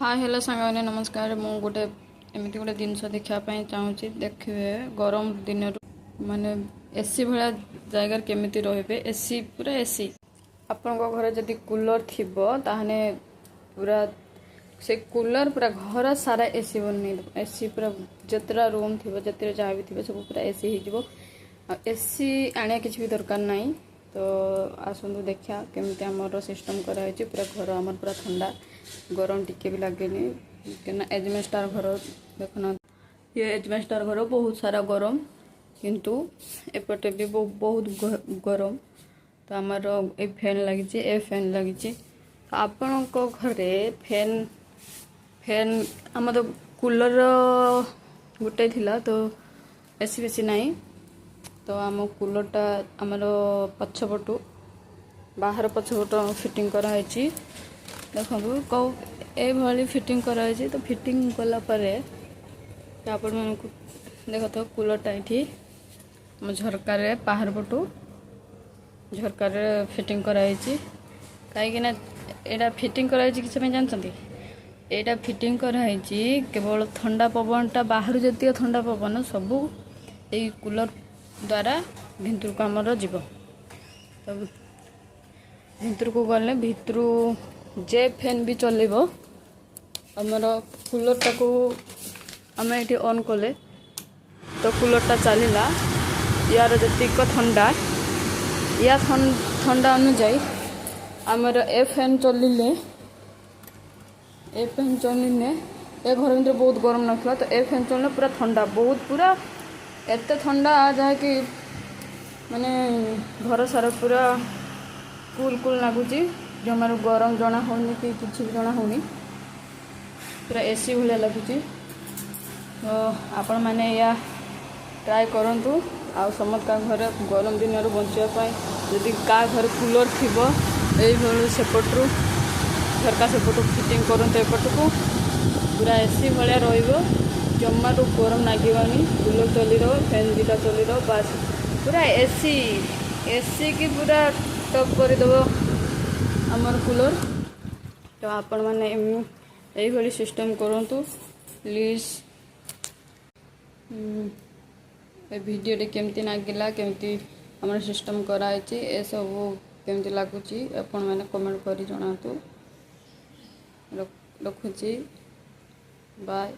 Hi hello सांगने नमस्कार मु गोटे एमती गोटे जिनस देखापी चाहूँगी देखिए गरम दिन माने एसी भाया जगार केमी रे एसी पूरा एसी आपण घर जदि कूलर थी ताहने पूरा से कूलर पूरा घर सारा एसी बन एसी पूरा जितरा रूम थी जितने जहाँ भी थी सब पूरा एसी हो एसी आने किसी भी दरकार नहीं। तो आसतु देखा केमती आमर सिस्टम कराई पूरा घर आमर पूरा ठंडा गरम टिके भी लगे क्या एजमेस्टार घर देखना ये एजमेस्टार घर बहुत सारा गरम किंतु एपटे भी बहुत गरम। तो आमर ए फैन लगी ए फैन लगी तो आपण घरे फैन फैन आम तो कूलर गोटे थिला तो एसी बेसी नहीं। तो आम कूलरटा आमर पछपटू बाहर पछपट फिटिंग कराई देखो कौ ये फिटिंग कराई तो फिटिंग कलापर आपण मन देख तो कूलरटा ये आम झरकार बाहर पटू झरकार फिटिंग कराई कहीं यहाँ फिटिंग कराई किसी जानते यहाँ फिटिंग कराई केवल ठंडा पवनटा बाहर जी ठंडा पवन सबू यही कूलर द्वारा भितर को आमर जीव तो भितर को गले भितर जे फैन भी चलो आमर कूलरटा को आम ये ऑन कले तो कूलरटा चलला यार जीक ठंडा या ठंडा अनुजाई आमर ए फैन चलिले ए फैन चलिले ए घर भर बहुत गरम नखला तो ए फैन चलने पूरा ठंडा बहुत पूरा एत ठंडा जहाँकि माने घर सारा पूरा कूल कूल लगुच जमार गरम जना होनी कि किसी भी जना होनी पूरा एसी भाया लगुच। तो आपण मैंने या ट्राए करूँ आ समस्त घर गरम दिन बचापी जदि का घर कूलर थी ये सेपटू झरका सेपटू फिटिंग करूँ एपट को पूरा एसी भाया जमारू गरम लगे कूलर चली रहो फैन दुटा चली रहो बस पूरा एसी एसी की पूरा टप करदेव आमर कूलर। तो आपण मैंने यही सिस्टम करूँ प्लीज वीडियो केमती लगिला केमती आमर सिस्टम कराई ए सब केमती लगुच आपण मैंने कमेंट कर जनातु रखुची बाय।